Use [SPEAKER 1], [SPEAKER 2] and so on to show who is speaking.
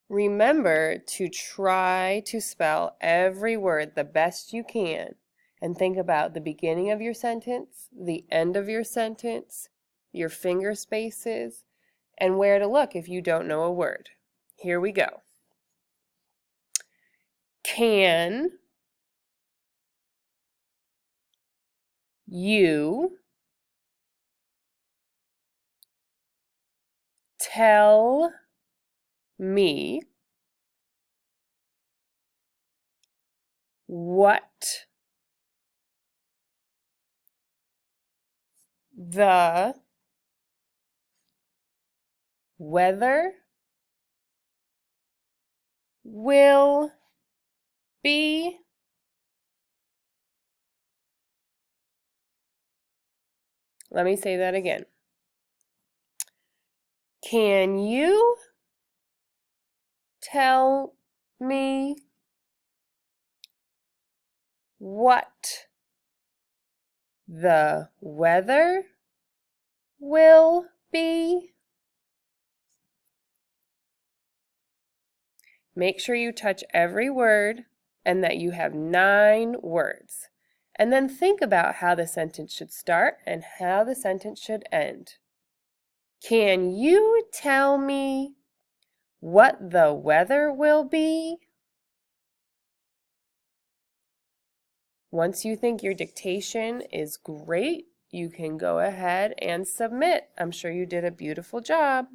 [SPEAKER 1] Remember to try to spell every word the best you can and think about the beginning of your sentence, the end of your sentence, your finger spaces, and where to look if you don't know a word. Here we go. Can you tell me what the weather will be? Let me say that again. Can you tell me what the weather will be? Make sure you touch every word and that you have 9 words. And then think about how the sentence should start and how the sentence should end. Can you tell me what the weather will be? Once you think your dictation is great, you can go ahead and submit. I'm sure you did a beautiful job.